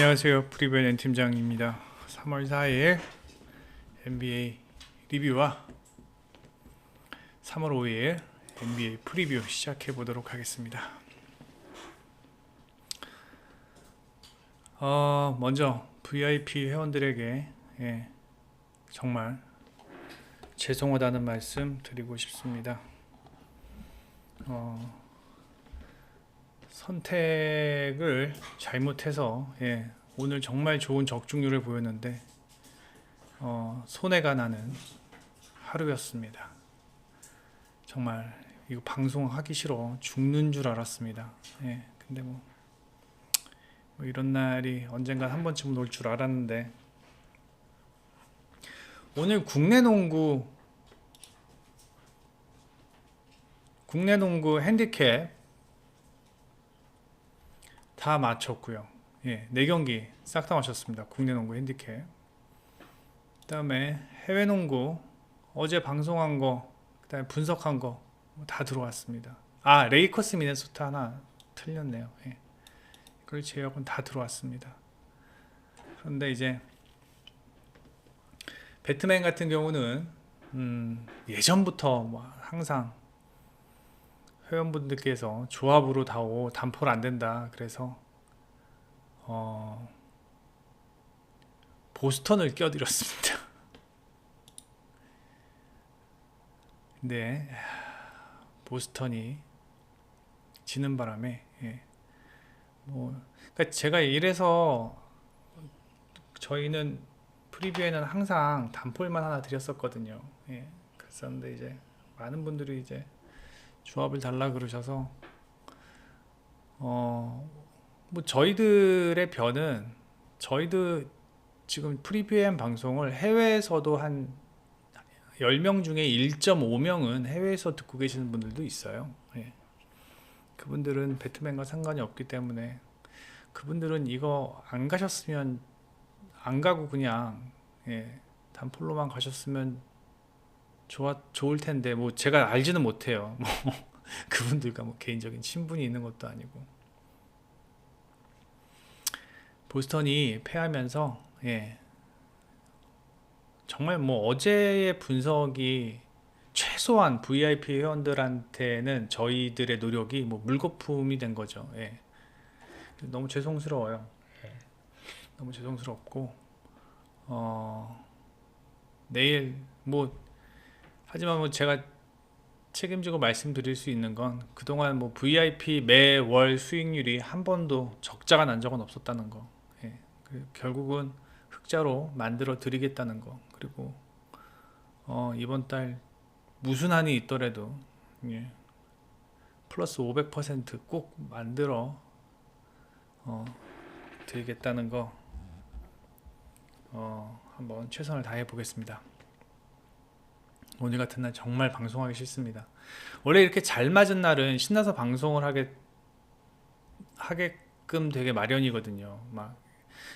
안녕하세요. 프리뷰 N 팀장입니다. 3월 4일 NBA 리뷰와 3월 5일 NBA 프리뷰 시작해 보도록 하겠습니다. 먼저 VIP 회원들에게 정말 죄송하다는 말씀 드리고 싶습니다. 선택을 잘못해서 오늘 정말 좋은 적중률을 보였는데 손해가 나는 하루였습니다. 정말 이거 방송하기 싫어 죽는 줄 알았습니다. 근데 뭐 이런 날이 언젠간 한 번쯤은 올 줄 알았는데, 오늘 국내 농구 핸디캡 다 마쳤고요. 4경기 싹 다 마쳤습니다. 국내 농구 핸디캡. 그 다음에 해외 농구 어제 방송한 거, 그 다음에 분석한 거 다 들어왔습니다. 레이커스 미네소타 하나 틀렸네요. 그걸 제외하고는 다 들어왔습니다. 그런데 이제 배트맨 같은 경우는 예전부터 뭐 항상 회원분들께서 조합으로 단폴 안 된다 그래서 보스턴을 껴드렸습니다. 근데 보스턴이 지는 바람에 그러니까 제가 이래서 저희는 프리뷰에는 항상 단폴만 하나 드렸었거든요. 그랬었는데 이제 많은 분들이 이제 조합을 달라 그러셔서 뭐 저희들의 변은, 저희도 지금 프리뷰엠 방송을 해외에서도 한 10명 중에 1.5명은 해외에서 듣고 계시는 분들도 있어요. 그분들은 배트맨과 상관이 없기 때문에 그분들은 이거 안 가셨으면 안 가고 그냥 단폴로만 가셨으면 좋을 텐데, 뭐 제가 알지는 못해요. 뭐 그분들과 뭐 개인적인 친분이 있는 것도 아니고. 보스턴이 패하면서 정말 뭐 어제의 분석이 최소한 VIP 회원들한테는 저희들의 노력이 뭐 물거품이 된 거죠. 너무 죄송스러워요. 너무 죄송스럽고 내일 하지만 뭐 제가 책임지고 말씀드릴 수 있는 건, 그동안 뭐 VIP 매월 수익률이 한 번도 적자가 난 적은 없었다는 거, 결국은 흑자로 만들어 드리겠다는 거, 그리고 이번 달 무슨 한이 있더라도 플러스 500% 꼭 만들어 드리겠다는 거 한번 최선을 다해 보겠습니다. 오늘 같은 날 정말 방송하기 싫습니다. 원래 이렇게 잘 맞은 날은 신나서 방송을 하게끔 되게 마련이거든요. 막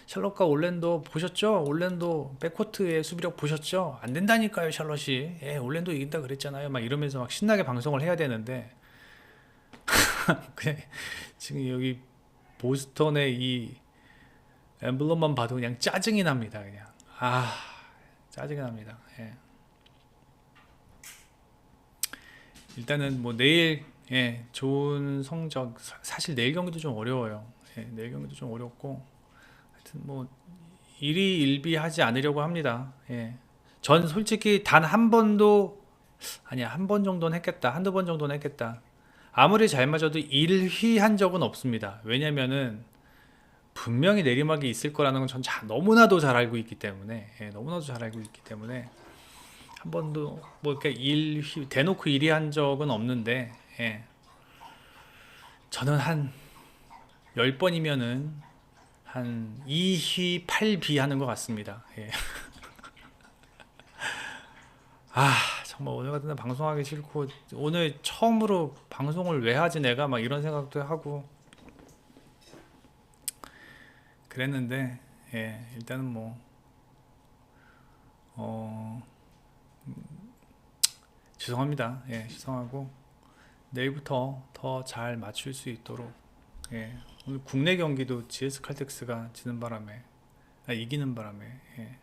샬럿과 올랜도 보셨죠? 올랜도 백코트의 수비력 보셨죠? 안 된다니까요, 샬럿이. 올랜도 이긴다 그랬잖아요. 막 이러면서 막 신나게 방송을 해야 되는데 그냥 지금 여기 보스턴의 이 엠블럼만 봐도 그냥 짜증이 납니다. 그냥 짜증이 납니다. 일단은 뭐 내일 좋은 성적, 사실 내일 경기도 좀 어려워요. 내일 경기도 좀 어렵고, 하여튼 뭐 일희일비하지 않으려고 합니다. 전 솔직히 단 한 번도, 아니야, 한 번 정도는 했겠다, 한두 번 정도는 했겠다. 아무리 잘 맞아도 일휘한 적은 없습니다. 왜냐면은 분명히 내리막이 있을 거라는 건 전 너무나도 잘 알고 있기 때문에, 한 번도 뭐 이렇게 대놓고 일휘한 적은 없는데, 저는 한 10번이면은 한 2휘 8비 하는 것 같습니다. 정말 오늘 같은 날 방송하기 싫고, 오늘 처음으로 방송을 왜 하지 내가, 막 이런 생각도 하고 그랬는데, 일단은 뭐 죄송합니다. 죄송하고 내일부터 더 잘 맞출 수 있도록 예. 오늘 국내 경기도 GS 칼텍스가 이기는 바람에 예.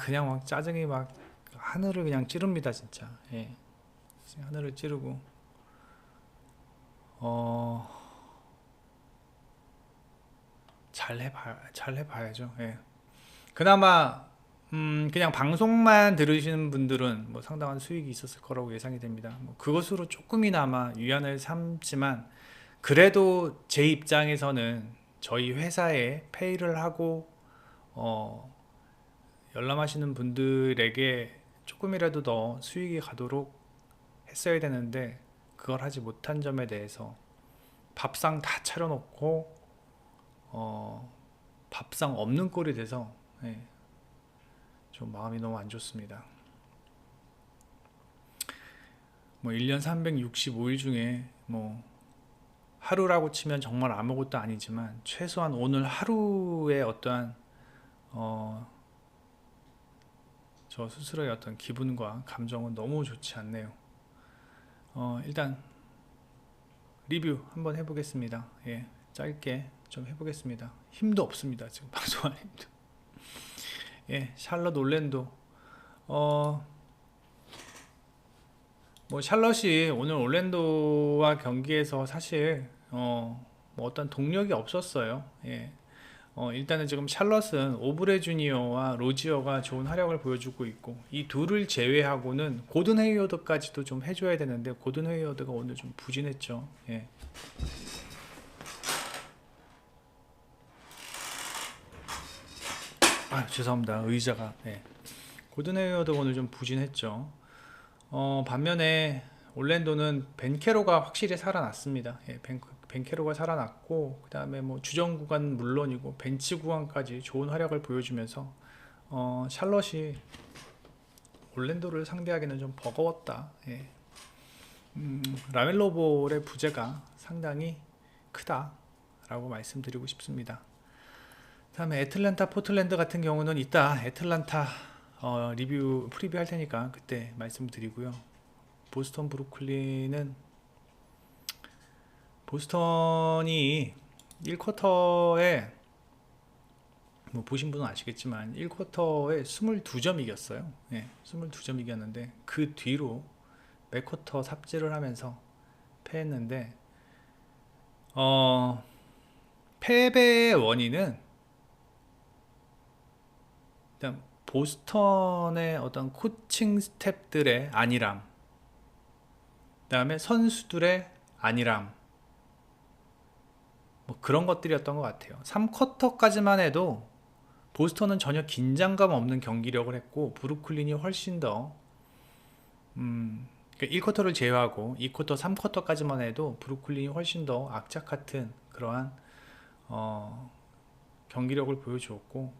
그냥 막 짜증이 막 하늘을 그냥 찌릅니다 진짜. 예. 하늘을 찌르고 어, 잘 해봐야죠. 예. 그나마 그냥 방송만 들으시는 분들은 뭐 상당한 수익이 있었을 거라고 예상이 됩니다. 뭐 그것으로 조금이나마 위안을 삼지만 그래도 제 입장에서는 저희 회사에 페이를 하고 어, 열람하시는 분들에게 조금이라도 더 수익이 가도록 했어야 되는데 그걸 하지 못한 점에 대해서 밥상 다 차려놓고 밥상 없는 꼴이 돼서 예, 좀 마음이 너무 안 좋습니다. 뭐 1년 365일 중에 뭐 하루라고 치면 정말 아무것도 아니지만 최소한 오늘 하루의 어떠한 저 스스로의 어떤 기분과 감정은 너무 좋지 않네요. 일단 리뷰 한번 해보겠습니다. 예, 짧게 좀 해보겠습니다. 힘도 없습니다. 지금 방송할 힘도. 예, 샬럿 올랜도. 뭐 샬럿이 오늘 올랜도와 경기에서 사실 뭐 어떤 동력이 없었어요. 예. 일단은 지금 샬럿은 오브레 주니어와 로지어가 좋은 활약을 보여주고 있고 이 둘을 제외하고는 고든 헤이워드까지도 좀 해줘야 되는데 고든 헤이워드가 오늘 좀 부진했죠. 예. 죄송합니다. 의자가. 예. 고든 헤이워드가 오늘 좀 부진했죠. 반면에 올랜도는 벤케로가 확실히 살아났습니다. 예, 벤케로가 살아났고 그 다음에 뭐 주전 구간 물론이고 벤치 구간까지 좋은 활약을 보여주면서 샬럿이 올랜도를 상대하기는 좀 버거웠다. 예. 라멜로 볼의 부재가 상당히 크다라고 말씀드리고 싶습니다. 다음에 애틀랜타 포틀랜드 같은 경우는 이따 애틀랜타 리뷰 프리뷰 할 테니까 그때 말씀드리고요. 보스턴 브루클린은 보스턴이 1쿼터에 뭐 보신 분은 아시겠지만 1쿼터에 22점 이겼어요. 네, 22점 이겼는데 그 뒤로 맥쿼터 삽질을 하면서 패했는데 패배의 원인은 일단 보스턴의 어떤 코칭 스텝들의 안일함, 그 다음에 선수들의 안일함, 뭐 그런 것들이었던 것 같아요. 3쿼터까지만 해도 보스턴은 전혀 긴장감 없는 경기력을 했고 브루클린이 훨씬 더 1쿼터를 제외하고 2쿼터, 3쿼터까지만 해도 브루클린이 훨씬 더 악착 같은 그러한 경기력을 보여주었고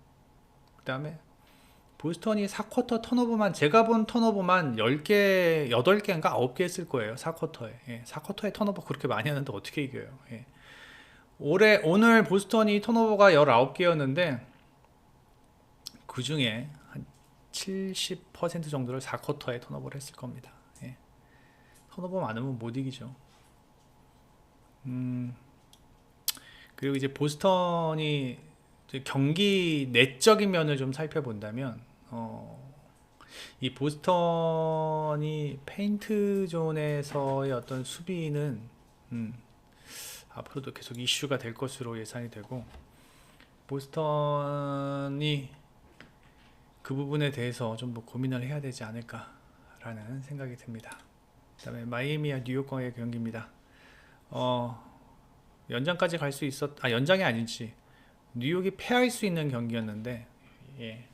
그 다음에 보스턴이 4쿼터 턴오버만 제가 본 턴오버만 10개, 8개인가 9개 했을 거예요. 4쿼터에. 예, 4쿼터에 턴오버 그렇게 많이 하는데 어떻게 이겨요. 예. 오늘 보스턴이 턴오버가 19개였는데 그 중에 한 70% 정도를 4쿼터에 턴오버를 했을 겁니다. 예. 턴오버 많으면 못 이기죠. 그리고 이제 보스턴이 이제 경기 내적인 면을 좀 살펴본다면 이 보스턴이 페인트 존에서의 어떤 수비는 앞으로도 계속 이슈가 될 것으로 예상이 되고 보스턴이 그 부분에 대해서 좀 더 고민을 해야 되지 않을까라는 생각이 듭니다. 그 다음에 마이애미와 뉴욕과의 경기입니다. 연장까지 갈 수 연장이 아니지 뉴욕이 패할 수 있는 경기였는데 예.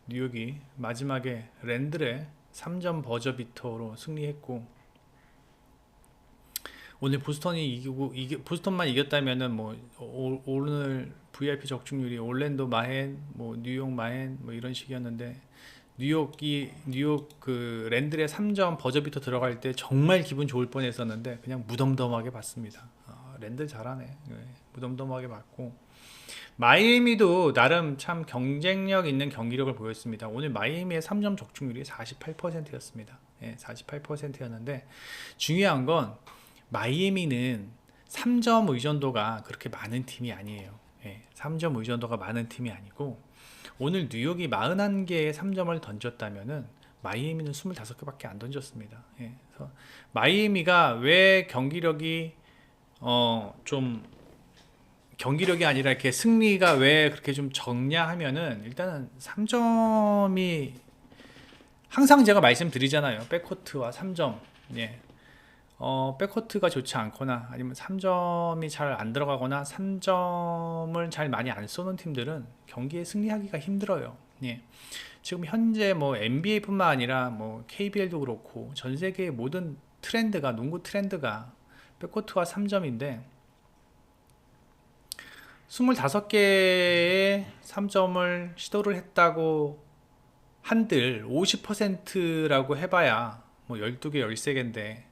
뉴욕이 마지막에 랜들의 3점 버저비터로 승리했고 오늘 보스턴이 이기고 보스턴만 이겼다면은 뭐 오늘 VIP 적중률이 올랜도 마헨 뭐 뉴욕 마헨 뭐 이런 식이었는데 뉴욕 그 랜들의 3점 버저비터 들어갈 때 정말 기분 좋을 뻔했었는데 그냥 무덤덤하게 봤습니다. 랜들 잘하네. 네, 무덤덤하게 봤고 마이애미도 나름 참 경쟁력 있는 경기력을 보였습니다. 오늘 마이애미의 3점 적중률이 48%였습니다. 48%였는데 중요한 건 마이애미는 3점 의존도가 그렇게 많은 팀이 아니에요. 3점 의존도가 많은 팀이 아니고 오늘 뉴욕이 41개의 3점을 던졌다면은 마이애미는 25개밖에 안 던졌습니다. 그래서 마이애미가 왜 좀 경기력이 아니라 이렇게 승리가 왜 그렇게 좀 적냐 하면은 일단은 3점이 항상 제가 말씀드리잖아요. 백코트와 3점. 백코트가 좋지 않거나 아니면 3점이 잘 안 들어가거나 3점을 잘 많이 안 쏘는 팀들은 경기에 승리하기가 힘들어요. 지금 현재 뭐 NBA뿐만 아니라 뭐 KBL도 그렇고 전 세계의 모든 트렌드가 농구 트렌드가 백코트와 3점인데 25개의 3점을 시도를 했다고 한들 50%라고 해봐야 뭐 12개, 13개인데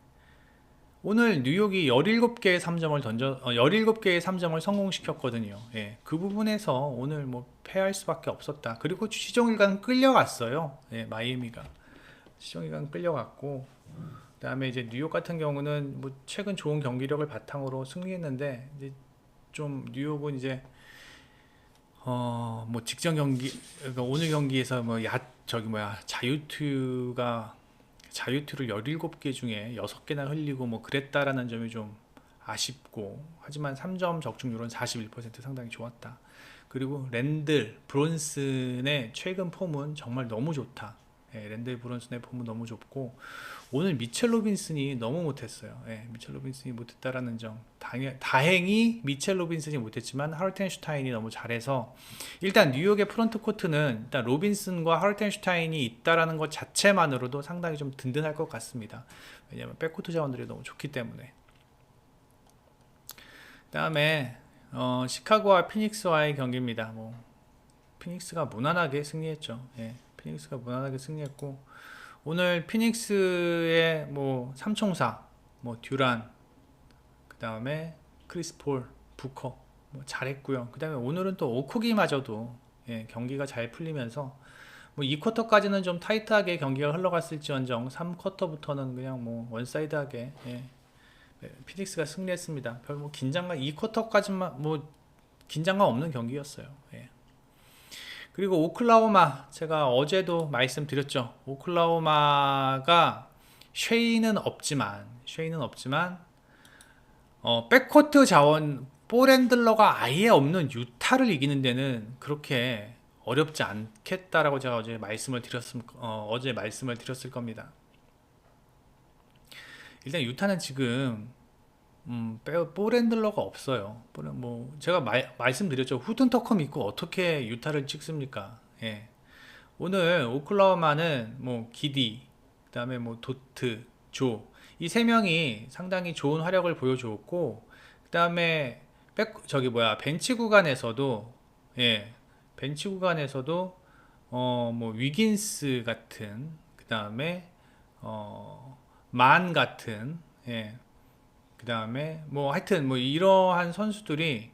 오늘 뉴욕이 17개의 17개의 3점을 성공시켰거든요. 그 부분에서 오늘 뭐 패할 수밖에 없었다. 그리고 시종일관 끌려갔어요. 마이애미가 시종일관 끌려갔고 그다음에 이제 뉴욕 같은 경우는 뭐 최근 좋은 경기력을 바탕으로 승리했는데 이제 좀 뉴욕은 이제 뭐 직전 경기 그러니까 오늘 경기에서 자유투를 17개 중에 6개나 흘리고 뭐 그랬다라는 점이 좀 아쉽고 하지만 3점 적중률은 41% 상당히 좋았다. 그리고 랜들 브론슨의 최근 폼은 정말 너무 좋다. 랜들 브론슨의 폼은 너무 좋고 오늘 미첼 로빈슨이 너무 못했어요. 미첼 로빈슨이 못했다라는 점 다행히 미첼 로빈슨이 못했지만 하르텐슈타인이 너무 잘해서 일단 뉴욕의 프론트 코트는 일단 로빈슨과 하르텐슈타인이 있다라는 것 자체만으로도 상당히 좀 든든할 것 같습니다. 왜냐하면 백코트 자원들이 너무 좋기 때문에. 그 다음에 시카고와 피닉스와의 경기입니다. 피닉스가 무난하게 승리했죠. 피닉스가 무난하게 승리했고 오늘 피닉스의 뭐 삼총사 듀란 그 다음에 크리스 폴 부커 잘했고요. 그 다음에 오늘은 또 오코기마저도 경기가 잘 풀리면서 뭐 2쿼터까지는 좀 타이트하게 경기가 흘러갔을지언정 3쿼터부터는 그냥 뭐 원사이드하게 피닉스가 승리했습니다. 별 뭐 긴장감 2쿼터까지만 뭐 긴장감 없는 경기였어요. 그리고 오클라호마 제가 어제도 말씀드렸죠. 오클라호마가 쉐이는 없지만 백코트 자원 볼핸들러가 아예 없는 유타를 이기는 데는 그렇게 어렵지 않겠다라고 제가 어제 말씀을 드렸을 겁니다. 일단 유타는 지금 볼핸들러가 없어요. 제가 말씀드렸죠. 후든 터커 믿고 어떻게 유타를 찍습니까? 오늘 오클라호마는 뭐 기디, 그다음에 뭐 도트, 조 이 세 명이 상당히 좋은 화력을 보여주었고, 그다음에 벤치 구간에서도 뭐 위긴스 같은, 그다음에 만 같은 그 다음에 뭐 하여튼 뭐 이러한 선수들이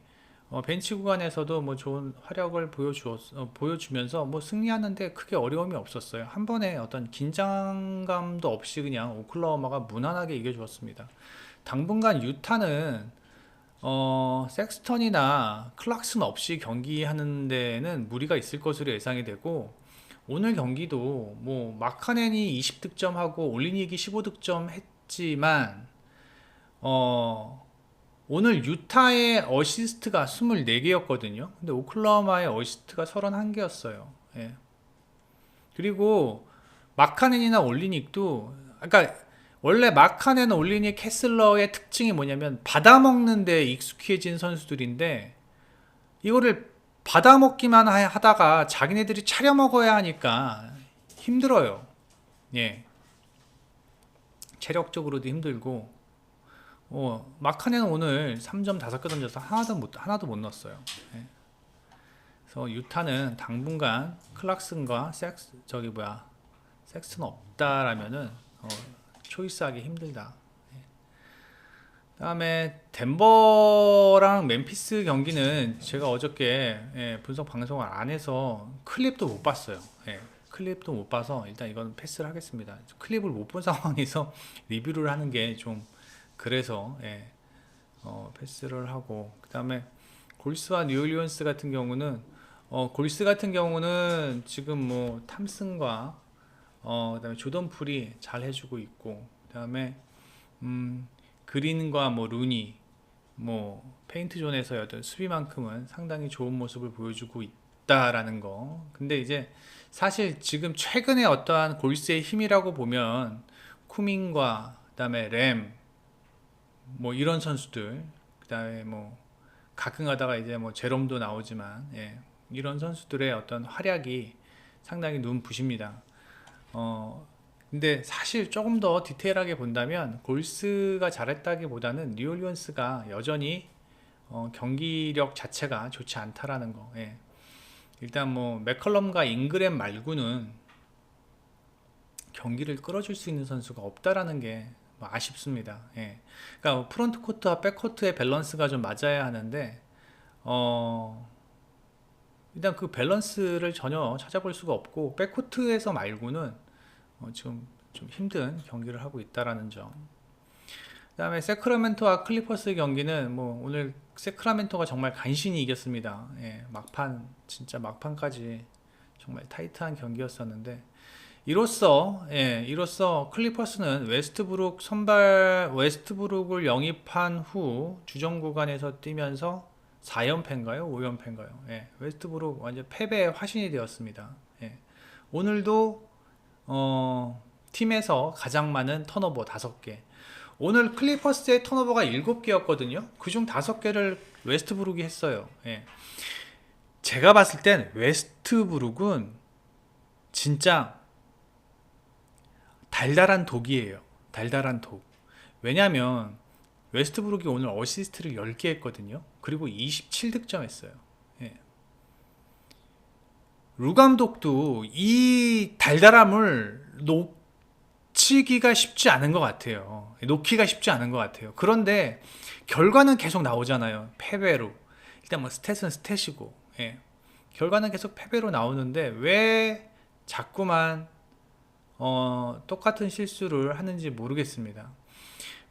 벤치 구간에서도 뭐 좋은 화력을 보여주면서 뭐 승리하는데 크게 어려움이 없었어요. 한 번에 어떤 긴장감도 없이 그냥 오클라호마가 무난하게 이겨주었습니다. 당분간 유타는 섹스턴이나 클락슨 없이 경기하는 데는 무리가 있을 것으로 예상이 되고 오늘 경기도 뭐 마카넨이 20득점하고 올리닉이 15득점 했지만 오늘 유타의 어시스트가 24개였거든요. 근데 오클라호마의 어시스트가 31개였어요. 그리고 마카넨이나 올리닉도, 그러니까 원래 마카넨, 올리닉, 캐슬러의 특징이 뭐냐면 받아먹는 데 익숙해진 선수들인데 이거를 받아먹기만 하다가 자기네들이 차려먹어야 하니까 힘들어요. 체력적으로도 힘들고 마카넨은 오늘 3점 5개 던져서 하나도 못 넣었어요. 그래서 유타는 당분간 클락슨과 섹스는 없다라면은 초이스하기 힘들다. 다음에 덴버랑 멤피스 경기는 제가 어저께 분석 방송을 안 해서 클립도 못 봤어요. 클립도 못 봐서 일단 이건 패스를 하겠습니다. 클립을 못 본 상황에서 리뷰를 하는 게 좀 그래서 패스를 하고, 그 다음에 골스와 뉴올리언스 같은 경우는 골스 같은 경우는 지금 뭐 탐슨과 그다음에 조던 풀이 잘 해주고 있고, 그다음에 그린과 뭐 루니, 뭐 페인트 존에서의 어떤 수비만큼은 상당히 좋은 모습을 보여주고 있다라는 거. 근데 이제 사실 지금 최근에 어떠한 골스의 힘이라고 보면 쿠민과 그다음에 램, 뭐 이런 선수들, 그다음에 뭐 가끔 가다가 이제 뭐 제롬도 나오지만, 이런 선수들의 어떤 활약이 상당히 눈부십니다. 근데 사실 조금 더 디테일하게 본다면 골스가 잘했다기보다는 뉴올리언스가 여전히 경기력 자체가 좋지 않다라는 거. 일단 뭐 맥컬럼과 잉그램 말고는 경기를 끌어줄 수 있는 선수가 없다라는 게 뭐 아쉽습니다. 그러니까 프론트 코트와 백 코트의 밸런스가 좀 맞아야 하는데 일단 그 밸런스를 전혀 찾아볼 수가 없고, 백코트에서 말고는 지금 좀 힘든 경기를 하고 있다라는 점. 그 다음에 세크라멘토와 클리퍼스 경기는 뭐 오늘 세크라멘토가 정말 간신히 이겼습니다. 막판, 진짜 막판까지 정말 타이트한 경기였었는데, 이로써 클리퍼스는 웨스트브룩을 영입한 후 주전 구간에서 뛰면서 4연패인가요? 5연패인가요? 웨스트브룩 완전 패배의 화신이 되었습니다. 오늘도 팀에서 가장 많은 턴오버 5개. 오늘 클리퍼스의 턴오버가 7개였거든요. 그중 5개를 웨스트브룩이 했어요. 제가 봤을 땐 웨스트브룩은 진짜 달달한 독이에요. 달달한 독. 왜냐면 웨스트브룩이 오늘 어시스트를 10개 했거든요. 그리고 27득점 했어요. 루 감독도 이 달달함을 놓치기가 쉽지 않은 것 같아요. 놓기가 쉽지 않은 것 같아요. 그런데 결과는 계속 나오잖아요. 패배로. 일단 뭐 스탯은 스탯이고, 결과는 계속 패배로 나오는데 왜 자꾸만 똑같은 실수를 하는지 모르겠습니다.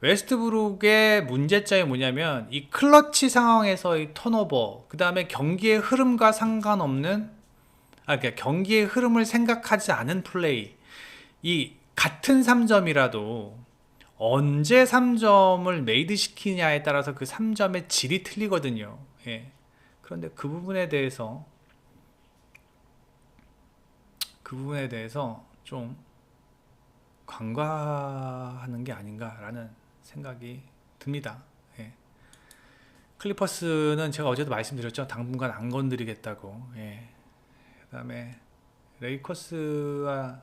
웨스트브룩의 문제점이 뭐냐면 이 클러치 상황에서의 턴오버, 그 다음에 경기의 흐름과 상관없는, 그러니까 경기의 흐름을 생각하지 않은 플레이. 이 같은 3점이라도 언제 3점을 메이드 시키냐에 따라서 그 3점의 질이 틀리거든요. 그런데 그 부분에 대해서 좀 간과하는 게 아닌가라는 생각이 듭니다. 클리퍼스는 제가 어제도 말씀드렸죠. 당분간 안 건드리겠다고. 그 다음에 레이커스와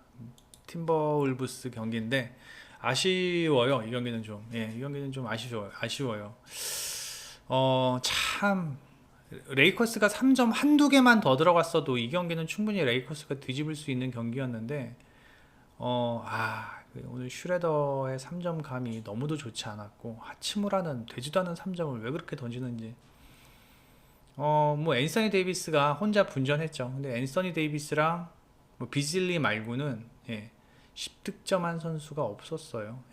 팀버울브스 경기인데 아쉬워요. 이 경기는 좀 아쉬워요. 참 레이커스가 3점 한두 개만 더 들어갔어도 이 경기는 충분히 레이커스가 뒤집을 수 있는 경기였는데 오늘 슈레더의 3점 감이 너무도 좋지 않았고, 하치무라는 되지도 않은 3점을 왜 그렇게 던지는지. 뭐 앤서니 데이비스가 혼자 분전했죠. 근데 앤서니 데이비스랑 뭐 비즐리 말고는 10득점한 선수가 없었어요.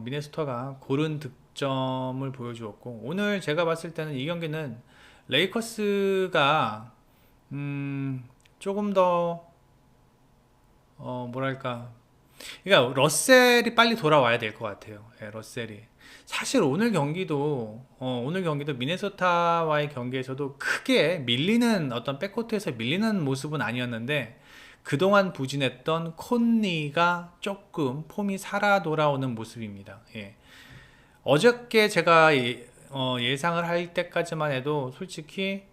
미네소타가 고른 득점을 보여주었고, 오늘 제가 봤을 때는 이 경기는 레이커스가 조금 더 뭐랄까, 그러니까 러셀이 빨리 돌아와야 될 것 같아요. 러셀이 사실 오늘 경기도 미네소타와의 경기에서도 크게 밀리는, 어떤 백코트에서 밀리는 모습은 아니었는데 그동안 부진했던 콘리가 조금 폼이 살아 돌아오는 모습입니다. 어저께 제가 예상을 할 때까지만 해도 솔직히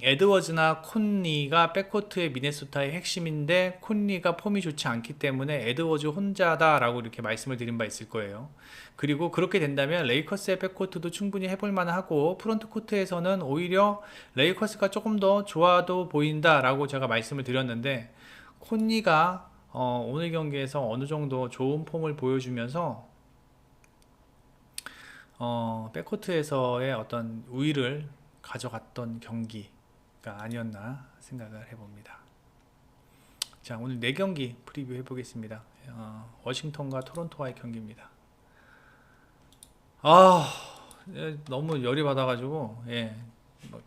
에드워즈나 콘리가 백코트의 미네소타의 핵심인데 콘리가 폼이 좋지 않기 때문에 에드워즈 혼자다라고 이렇게 말씀을 드린 바 있을 거예요. 그리고 그렇게 된다면 레이커스의 백코트도 충분히 해볼 만하고 프론트 코트에서는 오히려 레이커스가 조금 더 좋아도 보인다라고 제가 말씀을 드렸는데, 콘리가 오늘 경기에서 어느 정도 좋은 폼을 보여주면서 백코트에서의 어떤 우위를 가져갔던 경기가 아니었나 생각을 해봅니다. 자, 오늘 4경기 프리뷰 해보겠습니다. 워싱턴과 토론토와의 경기입니다. 너무 열이 받아가지고, 뭐,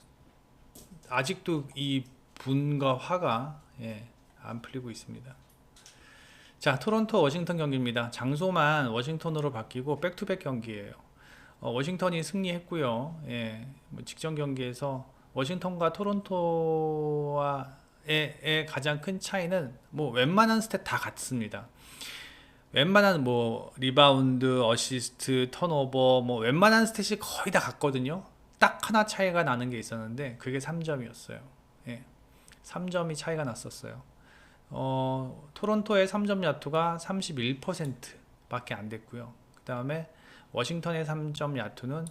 아직도 이 분과 화가, 안 풀리고 있습니다. 자, 토론토 워싱턴 경기입니다. 장소만 워싱턴으로 바뀌고 백투백 경기예요. 워싱턴이 승리했고요. 뭐 직전 경기에서 워싱턴과 토론토와의 가장 큰 차이는 뭐 웬만한 스탯 다 같습니다. 웬만한 뭐 리바운드, 어시스트, 턴오버 뭐 웬만한 스탯이 거의 다 같거든요. 딱 하나 차이가 나는 게 있었는데 그게 3점이었어요. 3점이 차이가 났었어요. 토론토의 3점 야투가 31% 밖에 안 됐고요. 그 다음에 워싱턴의 3점 야투는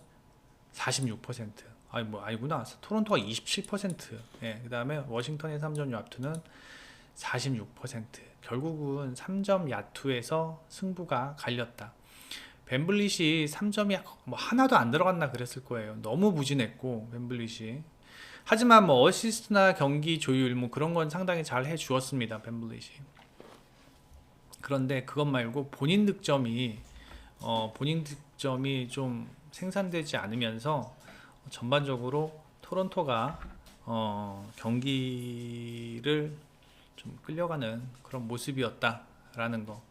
46%. 아니구나. 토론토가 27%. 그 다음에 워싱턴의 3점 야투는 46%. 결국은 3점 야투에서 승부가 갈렸다. 벤블릿이 3점이 뭐 하나도 안 들어갔나 그랬을 거예요. 너무 부진했고, 벤블릿이. 하지만 뭐 어시스트나 경기 조율 뭐 그런 건 상당히 잘 해주었습니다. 벤블릿이. 그런데 그것 말고 본인 득점이 좀 생산되지 않으면서 전반적으로 토론토가 경기를 좀 끌려가는 그런 모습이었다라는 거.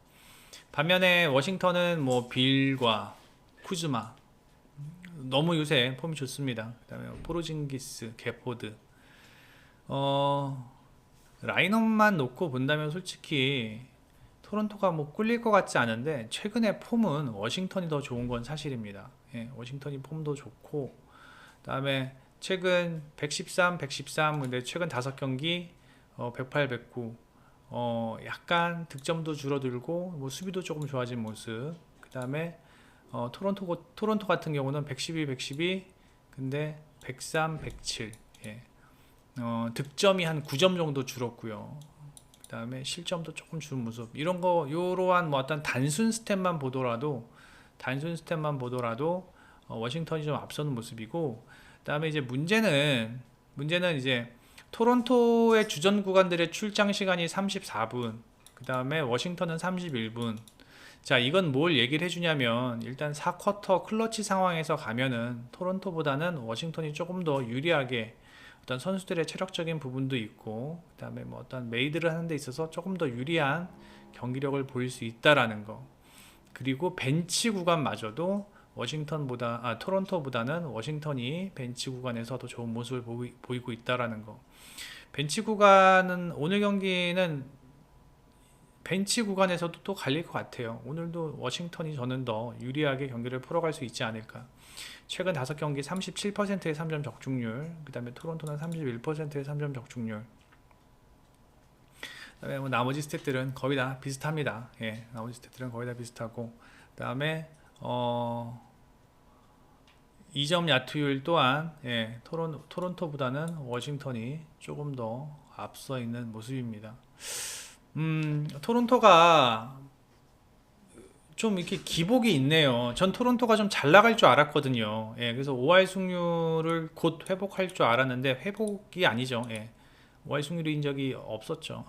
반면에 워싱턴은 뭐 빌과 쿠즈마 너무 요새 폼이 좋습니다. 그 다음에 포르징기스, 게포드 라인업만 놓고 본다면 솔직히 토론토가 뭐 꿀릴 것 같지 않은데 최근에 폼은 워싱턴이 더 좋은 건 사실입니다. 워싱턴이 폼도 좋고 그 다음에 최근 113, 113 근데 최근 5경기 108, 109 약간 득점도 줄어들고 뭐 수비도 조금 좋아진 모습. 그 다음에 토론토 같은 경우는 112, 112 근데 103, 107 득점이 한 9점 정도 줄었고요. 그 다음에 실점도 조금 준 모습. 요러한 뭐 어떤 단순 스탯만 보더라도 워싱턴이 좀 앞서는 모습이고, 그 다음에 이제 문제는 이제 토론토의 주전 구간들의 출장 시간이 34분, 그 다음에 워싱턴은 31분. 자, 이건 뭘 얘기를 해주냐면 일단 4쿼터 클러치 상황에서 가면은 토론토보다는 워싱턴이 조금 더 유리하게 어떤 선수들의 체력적인 부분도 있고, 그 다음에 뭐 어떤 메이드를 하는 데 있어서 조금 더 유리한 경기력을 보일 수 있다라는 거. 그리고 벤치 구간마저도 토론토보다는 워싱턴이 벤치 구간에서 더 좋은 모습을 보이고 있다라는 거. 벤치 구간은 오늘 경기는 벤치 구간에서도 또 갈릴 것 같아요. 오늘도 워싱턴이 저는 더 유리하게 경기를 풀어갈 수 있지 않을까. 최근 5경기 37%의 3점 적중률, 그 다음에 토론토는 31%의 3점 적중률. 그 다음에 뭐 나머지 스탯들은 거의 다 비슷합니다. 나머지 스탯들은 거의 다 비슷하고, 그 다음에 2점 야투율 또한 토론토보다는 워싱턴이 조금 더 앞서 있는 모습입니다. 토론토가 좀 이렇게 기복이 있네요. 전 토론토가 좀 잘 나갈 줄 알았거든요. 그래서 5할 승률을 곧 회복할 줄 알았는데 회복이 아니죠. 5할 승률인 적이 없었죠.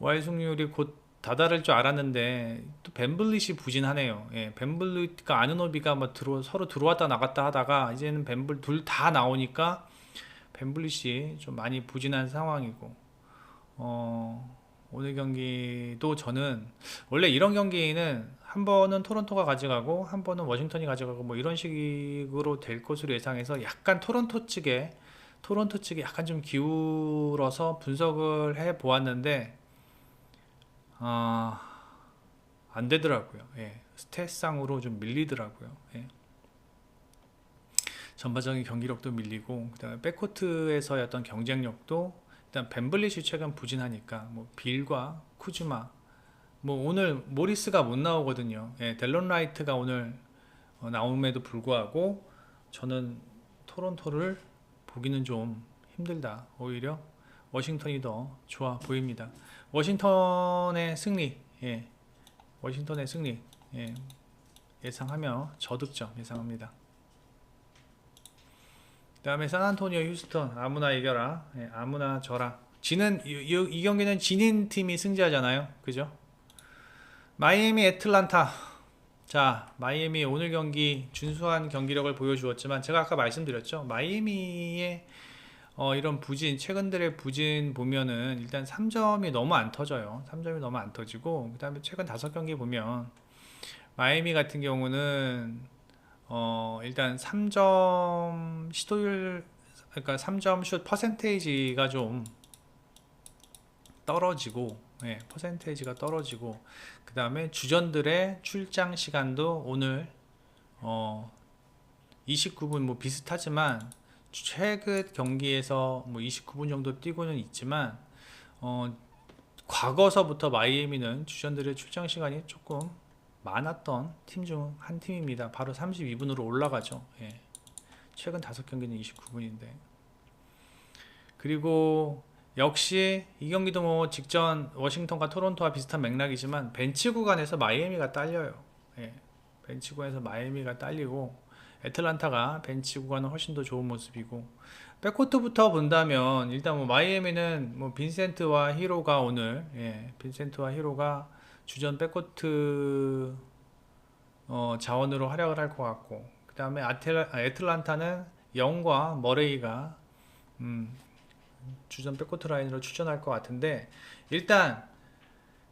5할 승률이 곧 다다를 줄 알았는데 또 벤블릿이 부진하네요. 벤블릿과 아누노비가 뭐 서로 들어왔다 나갔다 하다가 이제는 둘 다 나오니까 벤블릿이 좀 많이 부진한 상황이고, 오늘 경기도 저는 원래 이런 경기는 한 번은 토론토가 가져가고 한 번은 워싱턴이 가져가고 뭐 이런 식으로 될 것으로 예상해서 약간 토론토 측에 약간 좀 기울어서 분석을 해 보았는데 안 되더라고요. 스탯상으로 좀 밀리더라고요. 전반적인 경기력도 밀리고, 그다음에 백코트에서의 어떤 경쟁력도 일단 벤블릿이 최근 부진하니까 뭐 빌과 쿠즈마, 뭐 오늘 모리스가 못 나오거든요. 델론 라이트가 오늘 나옴에도 불구하고 저는 토론토를 보기는 좀 힘들다. 오히려 워싱턴이 더 좋아 보입니다. 워싱턴의 승리, 예상하며 저득점 예상합니다. 그 다음에 샌안토니오 휴스턴 아무나 이겨라, 아무나 져라. 이 경기는 지닌 팀이 승자잖아요. 그죠? 마이애미 애틀란타. 자, 마이애미 오늘 경기 준수한 경기력을 보여주었지만 제가 아까 말씀드렸죠. 마이애미의 이런 부진, 최근들의 부진 보면은 일단 3점이 너무 안 터져요. 3점이 너무 안 터지고 그다음에 최근 5경기 보면 마이애미 같은 경우는 일단 3점 시도율, 그러니까 3점 슛 퍼센테이지가 좀 떨어지고, 예, 퍼센테이지가 떨어지고, 그 다음에 주전들의 출장 시간도 오늘 29분 뭐 비슷하지만 최근 경기에서 뭐 29분 정도 뛰고는 있지만 과거서부터 마이애미는 주전들의 출장 시간이 조금 많았던 팀 중 한 팀입니다. 바로 32분으로 올라가죠. 예. 최근 5경기는 29분인데. 그리고 역시 이 경기도 뭐 직전 워싱턴과 토론토와 비슷한 맥락이지만 벤치 구간에서 마이애미가 딸려요. 예. 벤치 구간에서 마이애미가 딸리고 애틀란타가 벤치 구간은 훨씬 더 좋은 모습이고, 백코트부터 본다면 일단 뭐 마이애미는 뭐 빈센트와 히로가 오늘, 예, 빈센트와 히로가 주전 백코트 자원으로 활약을 할 것 같고, 그 다음에 애틀란타는 영과 머레이가 주전 백코트 라인으로 출전할 것 같은데, 일단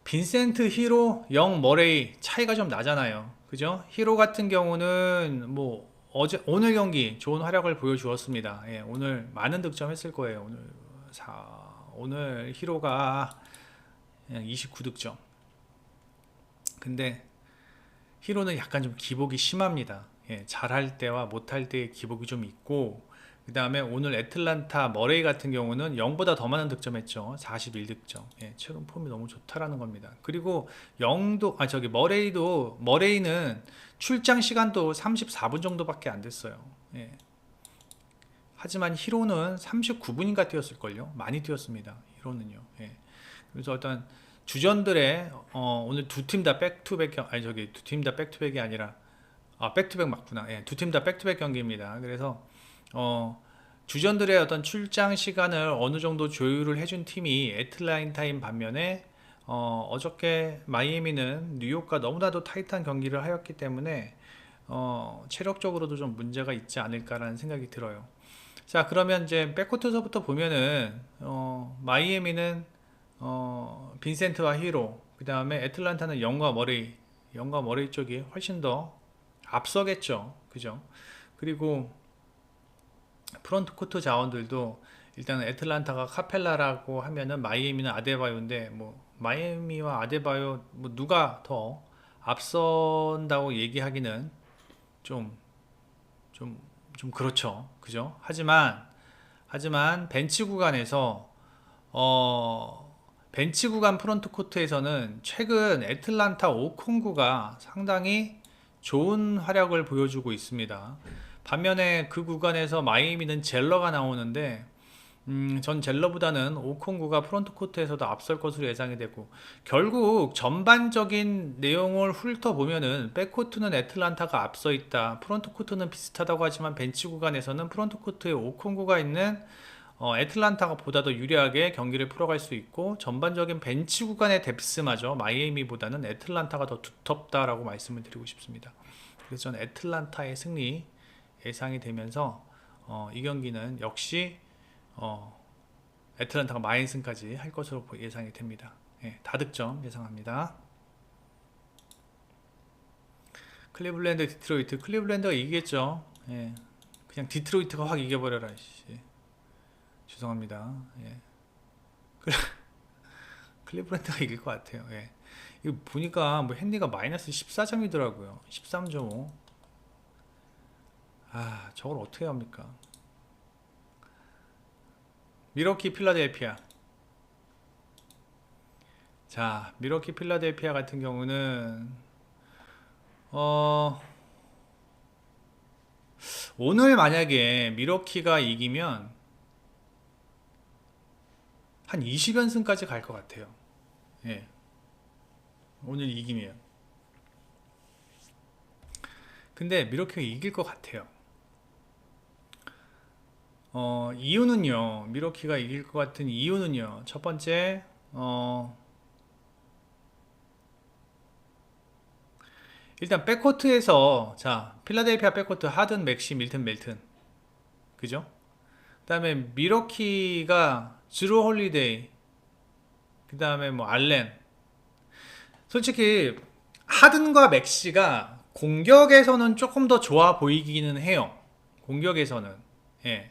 빈센트, 히로, 영, 머레이 차이가 좀 나잖아요. 그죠? 히로 같은 경우는 뭐 오늘 경기 좋은 활약을 보여주었습니다. 예, 오늘 많은 득점 했을 거예요. 오늘 히로가 그냥 29득점. 근데 히로는 약간 좀 기복이 심합니다. 예, 잘할 때와 못할 때의 기복이 좀 있고, 그 다음에 오늘 애틀란타 머레이 같은 경우는 0보다 더 많은 득점했죠. 41득점. 예, 최근 폼이 너무 좋다라는 겁니다. 그리고 머레이는 출장 시간도 34분 정도밖에 안 됐어요. 예. 하지만 히로는 39분인가 뛰었을걸요. 많이 뛰었습니다. 히로는요. 예. 그래서 어떤 주전들의 오늘 두 팀 다 백투백, 두 팀 다 백투백이 아니라 백투백 맞구나. 예, 두 팀 다 백투백 경기입니다. 그래서 주전들의 어떤 출장 시간을 어느 정도 조율을 해준 팀이 애틀란타인 반면에 어저께 마이애미는 뉴욕과 너무나도 타이트한 경기를 하였기 때문에 체력적으로도 좀 문제가 있지 않을까라는 생각이 들어요. 자, 그러면 이제 백코트서부터 보면은 마이애미는 빈센트와 히로, 그 다음에 애틀란타는 영과 머레이 쪽이 훨씬 더 앞서겠죠. 그죠? 그리고 프론트 코트 자원들도 일단 애틀란타가 카펠라라고 하면은 마이애미는 아데바요인데, 뭐 마이애미와 아데바요 뭐 누가 더 앞선다고 얘기하기는 좀 좀 그렇죠. 그죠? 하지만 벤치 구간 프론트 코트에서는 최근 애틀란타 오콩구가 상당히 좋은 활약을 보여주고 있습니다. 반면에 그 구간에서 마이애미는 젤러가 나오는데, 전 젤러보다는 오콩구가 프론트 코트에서도 앞설 것으로 예상이 되고, 결국 전반적인 내용을 훑어보면은 백코트는 애틀란타가 앞서 있다, 프론트 코트는 비슷하다고 하지만 벤치 구간에서는 프론트 코트에 오콩구가 있는 애틀란타가 보다 더 유리하게 경기를 풀어갈 수 있고, 전반적인 벤치 구간의 뎁스마저 마이애미보다는 애틀란타가 더 두텁다라고 말씀을 드리고 싶습니다. 그래서 저는 애틀란타의 승리 예상이 되면서 이 경기는 역시 애틀란타가 마인승까지 할 것으로 예상이 됩니다. 예, 다득점 예상합니다. 클리블랜드, 디트로이트. 클리블랜드가 이기겠죠. 예, 그냥 디트로이트가 확 이겨버려라. 죄송합니다. 예. 클리블랜드가 이길 것 같아요. 예. 이거 보니까 뭐 헨리가 마이너스 14점이더라고요. 13.5. 저걸 어떻게 합니까? 미러키 필라델피아. 자, 미러키 필라델피아 같은 경우는 오늘 만약에 미러키가 이기면 한 20연승까지 갈 것 같아요. 예. 오늘 이기면. 근데 미러키가 이길 것 같아요. 이유는요. 미러키가 이길 것 같은 이유는요. 첫 번째, 일단 백코트에서 자 필라델피아 백코트 하든, 맥시, 밀튼, 멜튼, 그죠? 그다음에 미러키가 주루 홀리데이, 그다음에 뭐 알렌. 솔직히 하든과 맥시가 공격에서는 조금 더 좋아 보이기는 해요. 공격에서는. 예.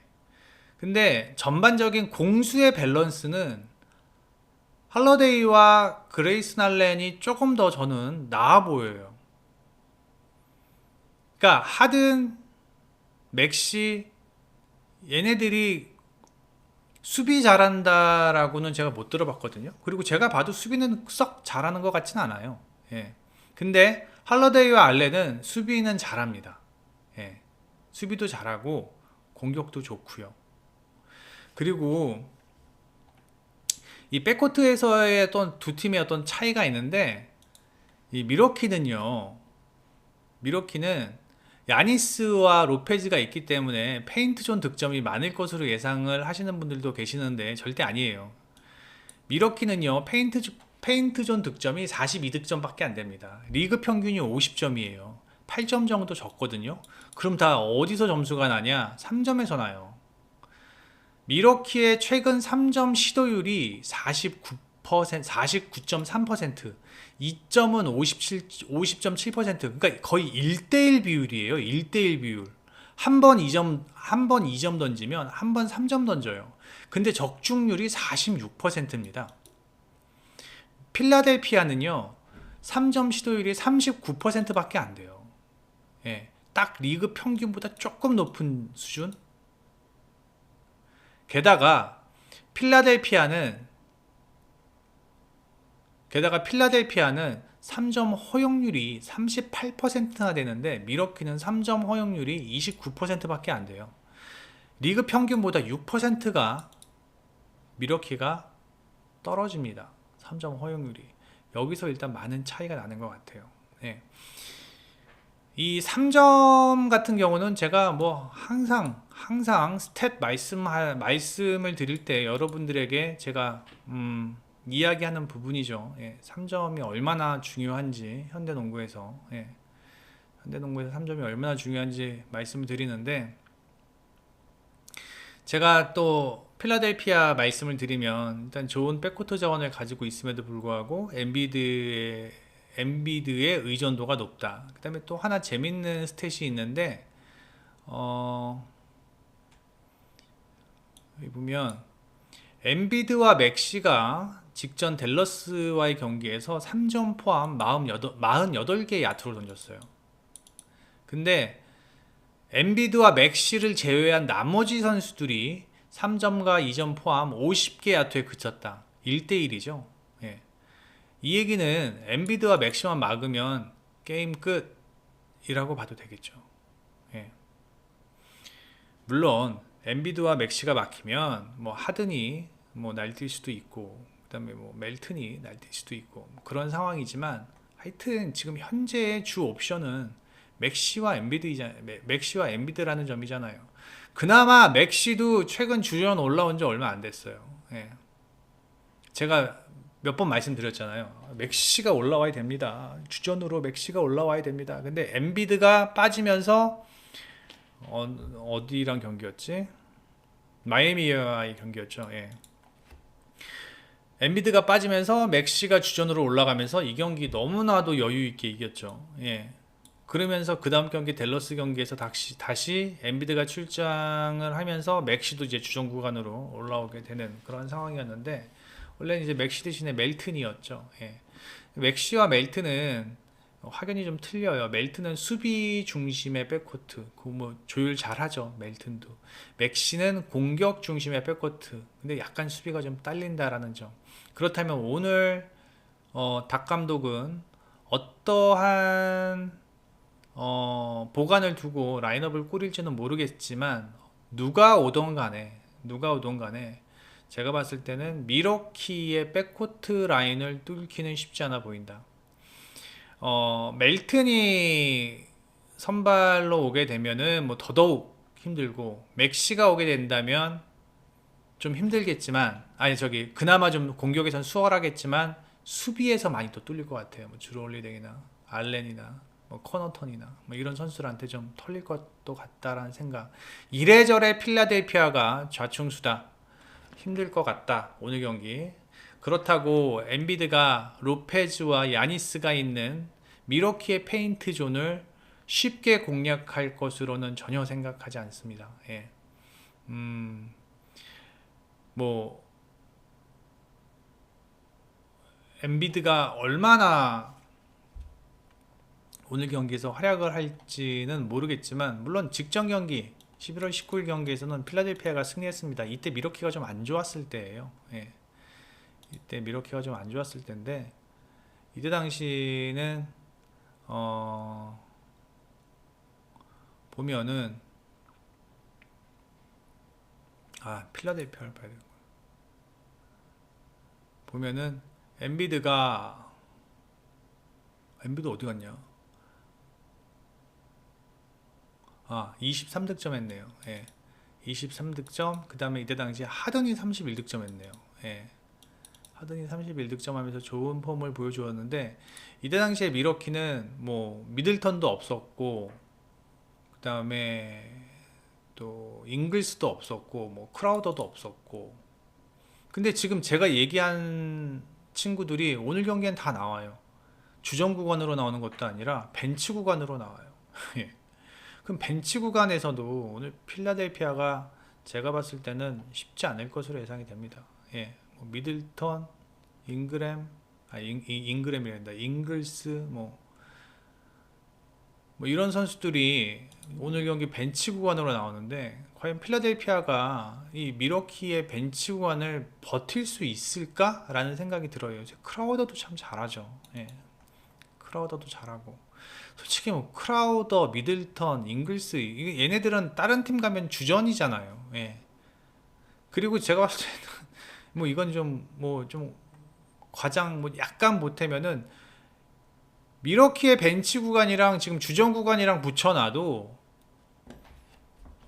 근데 전반적인 공수의 밸런스는 할러데이와 그레이슨 알렌이 조금 더 저는 나아 보여요. 그러니까 하든, 맥시 얘네들이 수비 잘한다라고는 제가 못 들어봤거든요. 그리고 제가 봐도 수비는 썩 잘하는 것 같진 않아요. 예. 근데 할러데이와 알렌은 수비는 잘합니다. 예. 수비도 잘하고 공격도 좋고요. 그리고 이 백코트에서의 어떤 두 팀의 어떤 차이가 있는데, 이 미러키는 야니스와 로페즈가 있기 때문에 페인트존 득점이 많을 것으로 예상을 하시는 분들도 계시는데 절대 아니에요. 미러키는요, 페인트존 득점이 42득점밖에 안 됩니다. 리그 평균이 50점이에요. 8점 정도 적거든요. 그럼 다 어디서 점수가 나냐? 3점에서 나요. 미러키의 최근 3점 시도율이 49.3%, 2점은 50.7%, 그러니까 거의 1대1 비율이에요. 1대1 비율. 한 번 2점 던지면 한 번 3점 던져요. 근데 적중률이 46%입니다. 필라델피아는요, 3점 시도율이 39%밖에 안 돼요. 예, 딱 리그 평균보다 조금 높은 수준? 게다가 필라델피아는 3점 허용률이 38%나 되는데 미러키는 3점 허용률이 29%밖에 안 돼요. 리그 평균보다 6%가 미러키가 떨어집니다. 3점 허용률이. 여기서 일단 많은 차이가 나는 것 같아요. 네. 이 3점 같은 경우는 제가 뭐 항상 스탯 말씀을 드릴 때 여러분들에게 제가 이야기하는 부분이죠. 예, 3점이 얼마나 중요한지 현대농구에서 3점이 얼마나 중요한지 말씀을 드리는데, 제가 또 필라델피아 말씀을 드리면 일단 좋은 백코트 자원을 가지고 있음에도 불구하고 엔비드의 의존도가 높다. 그 다음에 또 하나 재밌는 스탯이 있는데, 여기 보면 엔비드와 맥시가 직전 댈러스와의 경기에서 3점 포함 48개의 야투를 던졌어요. 근데 엔비드와 맥시를 제외한 나머지 선수들이 3점과 2점 포함 50개 야투에 그쳤다. 1대1이죠. 예. 이 얘기는 엔비드와 맥시만 막으면 게임 끝이라고 봐도 되겠죠. 예. 물론 엔비드와 맥시가 막히면 뭐 하든이 뭐 날뛸 수도 있고, 그다음에 뭐 멜튼이 날뛸 수도 있고, 뭐 그런 상황이지만 하여튼 지금 현재의 주 옵션은 맥시와 엔비드라는 점이잖아요. 그나마 맥시도 최근 주전 올라온 지 얼마 안 됐어요. 예. 제가 몇 번 말씀드렸잖아요. 맥시가 올라와야 됩니다. 주전으로 맥시가 올라와야 됩니다. 근데 엔비드가 빠지면서 어디랑 경기였지? 마이애미와의 경기였죠. 예. 엔비드가 빠지면서 맥시가 주전으로 올라가면서 이 경기 너무나도 여유 있게 이겼죠. 예. 그러면서 그 다음 경기 댈러스 경기에서 다시 엔비드가 출장을 하면서 맥시도 이제 주전 구간으로 올라오게 되는 그런 상황이었는데, 원래는 이제 맥시 대신에 멜튼이었죠. 예. 맥시와 멜튼은 확연히 좀 틀려요. 멜튼은 수비 중심의 백코트, 뭐 조율 잘하죠. 멜튼도. 맥시는 공격 중심의 백코트. 근데 약간 수비가 좀 딸린다라는 점. 그렇다면 오늘 닥 감독은 어떠한 보관을 두고 라인업을 꾸릴지는 모르겠지만, 누가 오던 간에 제가 봤을 때는 미러키의 백코트 라인을 뚫기는 쉽지 않아 보인다. 멜튼이 선발로 오게 되면은 뭐 더더욱 힘들고, 맥시가 오게 된다면 좀 힘들겠지만, 아니 저기 그나마 좀 공격에선 수월하겠지만 수비에서 많이 또 뚫릴 것 같아요. 뭐 주로 올리덱이나 알렌이나 뭐 커너턴이나 뭐 이런 선수들한테 좀 털릴 것도 같다라는 생각. 이래저래 필라델피아가 좌충수다, 힘들 것 같다 오늘 경기. 그렇다고 엔비드가 로페즈와 야니스가 있는 미러키의 페인트 존을 쉽게 공략할 것으로는 전혀 생각하지 않습니다. 예. 뭐 엔비드가 얼마나 오늘 경기에서 활약을 할지는 모르겠지만, 물론 직전 경기 11월 19일 경기에서는 필라델피아가 승리했습니다. 이때 미러키가 좀 안 좋았을 때예요. 예. 이때 미러키가 좀 안 좋았을 때인데, 이때 당시는 보면은 필라델피아를 봐야 되는 거야. 보면은 엔비드 어디 갔냐? 23득점 했네요. 예. 23득점. 그 다음에 이때 당시 하든이 31득점 했네요. 예. 하든이 31득점 하면서 좋은 폼을 보여주었는데, 이때 당시에 미러키는 뭐 미들턴도 없었고, 그 다음에 또 잉글스도 없었고, 뭐 크라우더도 없었고. 근데 지금 제가 얘기한 친구들이 오늘 경기엔 다 나와요. 주전 구간으로 나오는 것도 아니라 벤치 구간으로 나와요. 예. 그럼 벤치 구간에서도 오늘 필라델피아가 제가 봤을 때는 쉽지 않을 것으로 예상이 됩니다. 예. 뭐 미들턴, 잉그램이란다. 잉글스, 뭐 이런 선수들이 오늘 경기 벤치 구간으로 나오는데, 과연 필라델피아가 이 미러키의 벤치 구간을 버틸 수 있을까라는 생각이 들어요. 크라우더도 참 잘하죠. 예. 크라우더도 잘하고, 솔직히 뭐 크라우더, 미들턴, 잉글스, 얘네들은 다른 팀 가면 주전이잖아요. 예. 그리고 제가 봤을 때는 뭐 이건 좀 과장 약간 못하면은, 미러키의 벤치 구간이랑 지금 주전 구간이랑 붙여놔도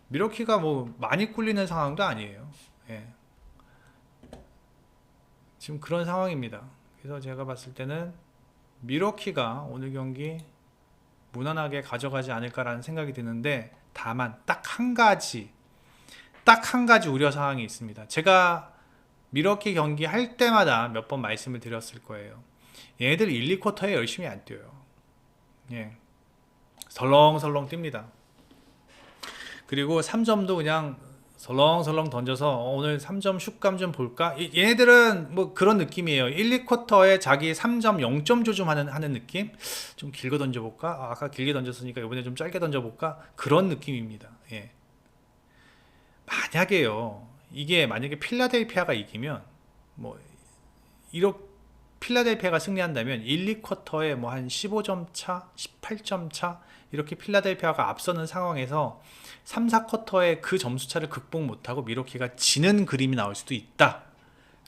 미러키가 뭐 많이 꿀리는 상황도 아니에요. 예. 지금 그런 상황입니다. 그래서 제가 봤을 때는 미러키가 오늘 경기 무난하게 가져가지 않을까라는 생각이 드는데, 다만 딱 한 가지 우려 사항이 있습니다. 제가 미러키 경기 할 때마다 몇 번 말씀을 드렸을 거예요. 얘네들 1, 2쿼터에 열심히 안 뛰어요. 예. 설렁설렁 뜁니다. 그리고 3점도 그냥 설렁설렁 던져서 오늘 3점 슛감 좀 볼까? 얘네들은 뭐 그런 느낌이에요. 1, 2쿼터에 자기 3점 0점 조준하는 느낌? 좀 길게 던져볼까? 아까 길게 던졌으니까 이번에 좀 짧게 던져볼까? 그런 느낌입니다. 예. 만약에 필라델피아가 이기면, 뭐 이렇게 필라델피아가 승리한다면 1, 2쿼터에 뭐 한 15점 차, 18점 차, 이렇게 필라델피아가 앞서는 상황에서 3, 4쿼터에 그 점수차를 극복 못하고 미러키가 지는 그림이 나올 수도 있다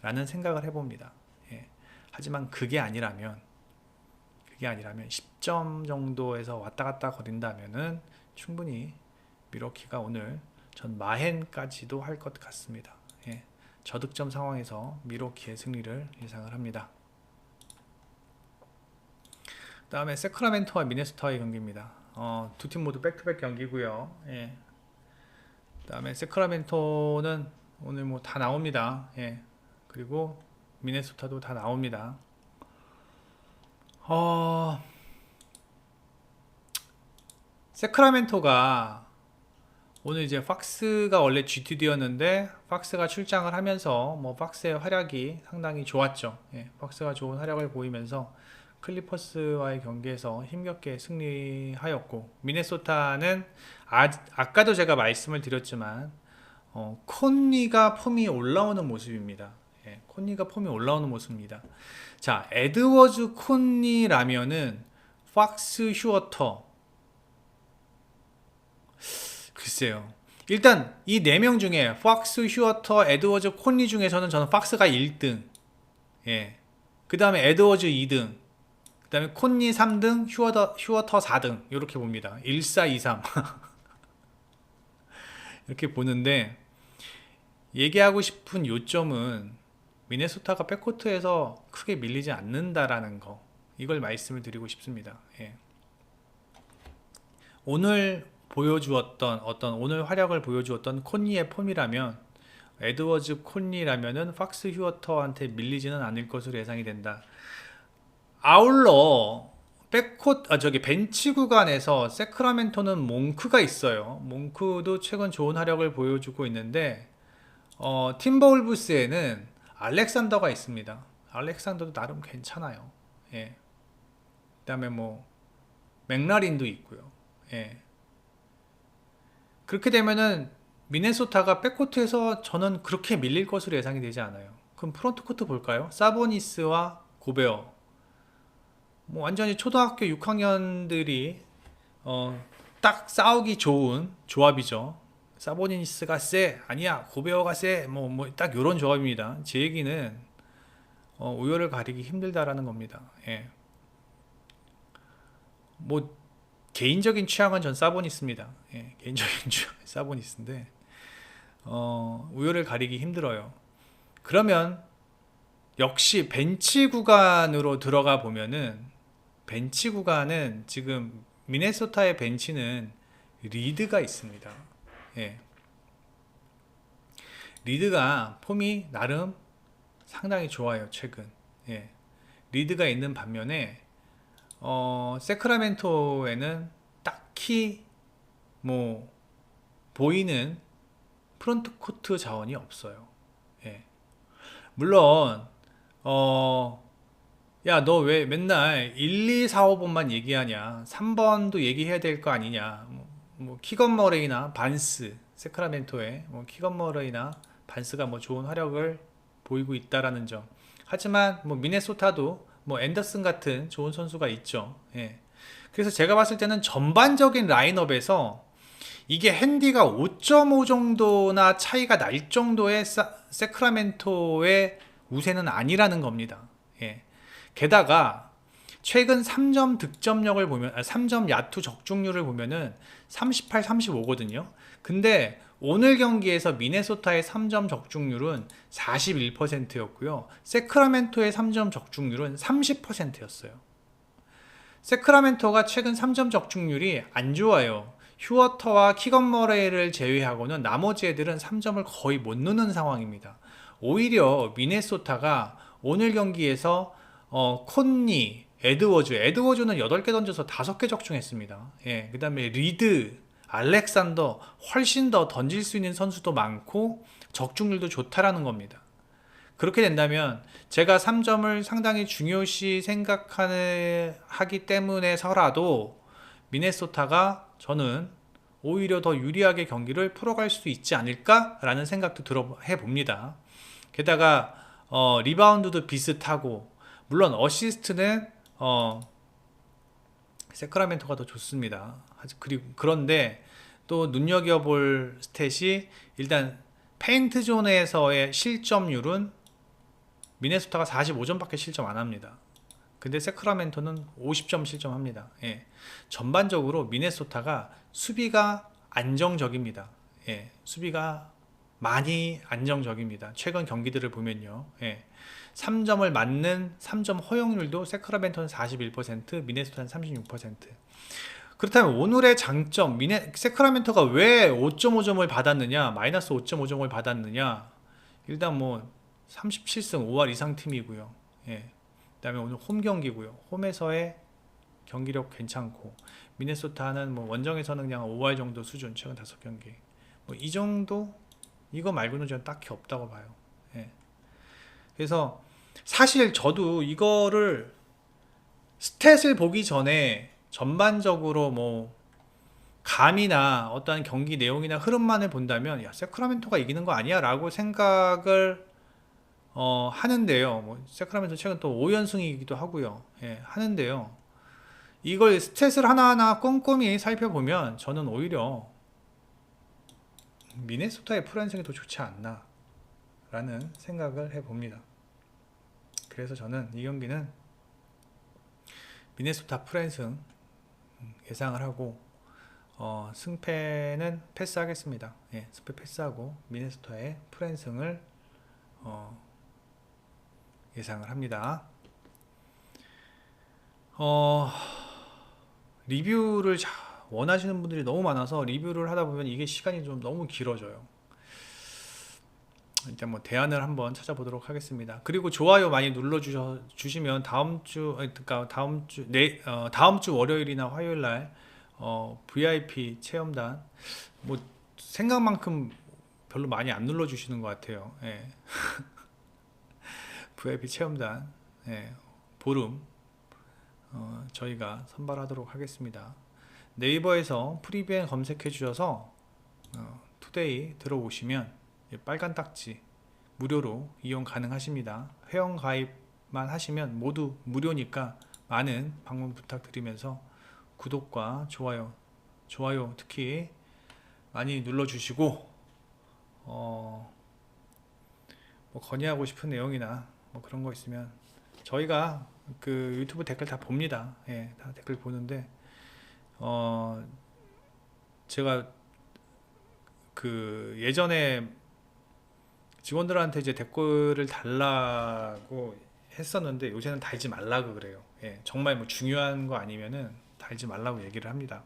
라는 생각을 해봅니다. 예. 하지만 그게 아니라면 10점 정도에서 왔다 갔다 거린다면은 충분히 미러키가 오늘 전 마헨까지도 할 것 같습니다. 예. 저득점 상황에서 미러키의 승리를 예상을 합니다. 그 다음에 세크라멘토와 미네소타의 경기입니다. 두 팀 모두 백투백 경기고요. 예. 그 다음에 세크라멘토는 오늘 뭐 다 나옵니다. 예. 그리고 미네소타도 다 나옵니다. 세크라멘토가 오늘 이제 팍스가 원래 GTD였는데 팍스가 출장을 하면서 뭐 팍스의 활약이 상당히 좋았죠. 예. 팍스가 좋은 활약을 보이면서 클리퍼스와의 경기에서 힘겹게 승리하였고, 미네소타는 아까도 제가 말씀을 드렸지만 콘리가 폼이 올라오는 모습입니다. 예, 콘리가 폼이 올라오는 모습입니다. 자, 에드워즈 콘리라면은 팍스 휴어터, 글쎄요. 일단 이 4명 중에 팍스 휴어터, 에드워즈 콘리 중에서는 저는 팍스가 1등, 예. 그 다음에 에드워즈 2등, 그 다음에 콘리 3등, 휴어터 4등, 이렇게 봅니다. 1, 4, 2, 3. 이렇게 보는데, 얘기하고 싶은 요점은 미네소타가 백코트에서 크게 밀리지 않는다라는 거, 이걸 말씀을 드리고 싶습니다. 예. 오늘 보여주었던 오늘 활약을 보여주었던 콘리의 폼이라면, 에드워즈 콘리라면은 팍스 휴어터한테 밀리지는 않을 것으로 예상이 된다. 아울러 저기 벤치 구간에서 세크라멘토는 몽크가 있어요. 몽크도 최근 좋은 활약을 보여주고 있는데, 팀버울브스에는 알렉산더가 있습니다. 알렉산더도 나름 괜찮아요. 예. 그다음에 뭐 맥라린도 있고요. 예. 그렇게 되면은 미네소타가 백코트에서 저는 그렇게 밀릴 것으로 예상이 되지 않아요. 그럼 프론트 코트 볼까요? 사보니스와 고베어. 뭐 완전히 초등학교 6학년들이 딱 싸우기 좋은 조합이죠. 사보니스가 세, 아니야 고베어가 세, 뭐 딱 이런 조합입니다. 제 얘기는 우열을 가리기 힘들다라는 겁니다. 예. 뭐 개인적인 취향은 전 사보니스입니다. 예, 개인적인 취향은 사보니스인데 우열을 가리기 힘들어요. 그러면 역시 벤치 구간으로 들어가 보면은, 벤치 구간은 지금 미네소타의 벤치는 리드가 있습니다. 예. 리드가 폼이 나름 상당히 좋아요, 최근. 예. 리드가 있는 반면에 세크라멘토에는 딱히 뭐 보이는 프론트 코트 자원이 없어요. 예. 물론 야, 너 왜 맨날 1, 2, 4, 5번만 얘기하냐? 3번도 얘기해야 될 거 아니냐? 뭐 키건 머레이나 반스, 세크라멘토에 뭐 키건 머레이나 반스가 뭐 좋은 활약을 보이고 있다라는 점. 하지만 뭐 미네소타도 뭐 앤더슨 같은 좋은 선수가 있죠. 예. 그래서 제가 봤을 때는 전반적인 라인업에서 이게 핸디가 5.5 정도나 차이가 날 정도의 세크라멘토의 우세는 아니라는 겁니다. 예. 게다가 최근 3점 득점력을 보면, 3점 야투 적중률을 보면은 38, 35거든요. 근데 오늘 경기에서 미네소타의 3점 적중률은 41%였고요. 세크라멘토의 3점 적중률은 30%였어요. 세크라멘토가 최근 3점 적중률이 안 좋아요. 휴어터와 키건 머레이를 제외하고는 나머지 애들은 3점을 거의 못 넣는 상황입니다. 오히려 미네소타가 오늘 경기에서 콘니, 에드워즈는 8개 던져서 5개 적중했습니다. 예, 그 다음에 리드, 알렉산더 훨씬 더 던질 수 있는 선수도 많고 적중률도 좋다라는 겁니다. 그렇게 된다면 제가 3점을 상당히 중요시 생각하기 때문에서라도 미네소타가 저는 오히려 더 유리하게 경기를 풀어갈 수 있지 않을까라는 생각도 해봅니다. 게다가 리바운드도 비슷하고, 물론 어시스트는 세크라멘토가 더 좋습니다. 그런데 또 눈여겨볼 스탯이, 일단 페인트 존에서의 실점률은 미네소타가 45점밖에 실점 안 합니다. 근데 세크라멘토는 50점 실점합니다. 예. 전반적으로 미네소타가 수비가 안정적입니다. 예. 수비가 많이 안정적입니다. 최근 경기들을 보면요. 예. 3점을 맞는 3점 허용률도 세크라멘토는 41%, 미네소타는 36%. 그렇다면 오늘의 장점, 세크라멘토가 왜 5.5점을 받았느냐, 마이너스 5.5점을 받았느냐. 일단 뭐 37승 5할 이상 팀이고요. 예. 그다음에 오늘 홈 경기고요. 홈에서의 경기력 괜찮고, 미네소타는 뭐 원정에서는 그냥 5할 정도 수준, 최근 5경기. 뭐 이 정도, 이거 말고는 저는 딱히 없다고 봐요. 예. 그래서 사실 저도 이거를 스탯을 보기 전에 전반적으로 뭐 감이나 어떠한 경기 내용이나 흐름만을 본다면, 야, 세크라멘토가 이기는 거 아니야? 라고 생각을 하는데요. 뭐 세크라멘토 최근 또 5연승이기도 하고요. 예, 하는데요. 이걸 스탯을 하나하나 꼼꼼히 살펴보면 저는 오히려 미네소타의 프로연승이 더 좋지 않나 라는 생각을 해봅니다. 그래서 저는 이 경기는 미네소타 프로연승 예상을 하고, 승패는 패스하겠습니다. 예, 승패 패스하고 미네소타의 프랜승을 예상을 합니다. 리뷰를 원하시는 분들이 너무 많아서 리뷰를 하다 보면 이게 시간이 좀 너무 길어져요. 일단 뭐 대안을 한번 찾아보도록 하겠습니다. 그리고 좋아요 많이 눌러 주시면 다음 주 월요일이나 화요일 날 VIP 체험단 뭐 생각만큼 별로 많이 안 눌러 주시는 것 같아요. 예. VIP 체험단 보름 저희가 선발하도록 하겠습니다. 네이버에서 프리비엔 검색해 주셔서 투데이 들어오시면 빨간 딱지 무료로 이용 가능하십니다. 회원 가입만 하시면 모두 무료니까 많은 방문 부탁드리면서 구독과 좋아요 특히 많이 눌러주시고 뭐 건의하고 싶은 내용이나 뭐 그런 거 있으면 저희가 그 유튜브 댓글 다 봅니다. 예, 다 댓글 보는데 제가 그 예전에 직원들한테 이제 댓글을 달라고 했었는데 요새는 달지 말라고 그래요. 예, 정말 뭐 중요한 거 아니면은 달지 말라고 얘기를 합니다.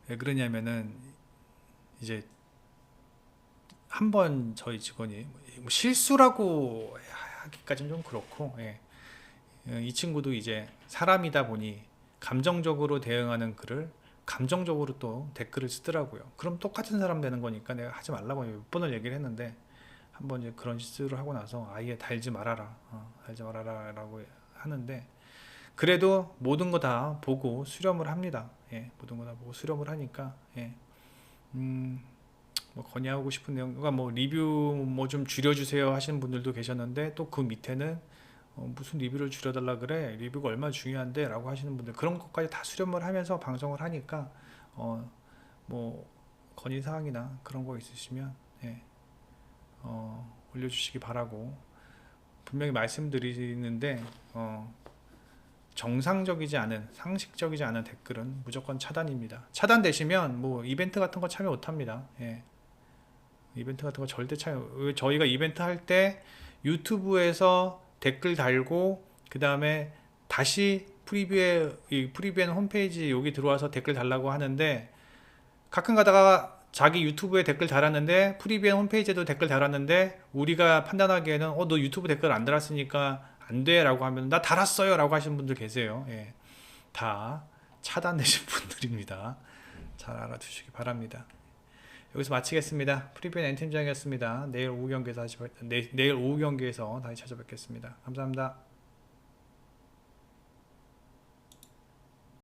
왜 그러냐면은 이제 한번 저희 직원이 뭐 실수라고 하기까지는 좀 그렇고, 예. 이 친구도 이제 사람이다 보니 감정적으로 대응하는 글을 감정적으로 또 댓글을 쓰더라고요. 그럼 똑같은 사람 되는 거니까 내가 하지 말라고 몇 번을 얘기를 했는데 한번 이제 그런 실수를 하고 나서 아예 달지 말아라, 달지 말아라 라고 하는데 그래도 모든 거 다 보고 수렴을 합니다. 예, 모든 거 다 보고 수렴을 하니까 예. 뭐 건의하고 싶은 내용, 그러니까 뭐 리뷰 뭐 좀 줄여주세요 하시는 분들도 계셨는데 또 그 밑에는 무슨 리뷰를 줄여달라 그래, 리뷰가 얼마나 중요한데 라고 하시는 분들, 그런 것까지 다 수렴을 하면서 방송을 하니까 뭐 건의사항이나 그런 거 있으시면 예, 올려주시기 바라고 분명히 말씀드리는데 정상적이지 않은, 상식적이지 않은 댓글은 무조건 차단입니다. 차단되시면 뭐 이벤트 같은 거 참여 못합니다. 예. 이벤트 같은 거 절대 참여, 저희가 이벤트 할 때 유튜브에서 댓글 달고 그 다음에 다시 프리뷰엔 홈페이지 여기 들어와서 댓글 달라고 하는데 가끔 가다가 자기 유튜브에 댓글 달았는데 프리뷰엔 홈페이지에도 댓글 달았는데 우리가 판단하기에는 너 유튜브 댓글 안 달았으니까 안 돼 라고 하면 나 달았어요 라고 하시는 분들 계세요. 예. 다 차단되신 분들입니다. 잘 알아두시기 바랍니다. 여기서 마치겠습니다. 프리뷰엔 N팀장이었습니다. 내일 오후 경기에서 다시 찾아뵙겠습니다. 감사합니다.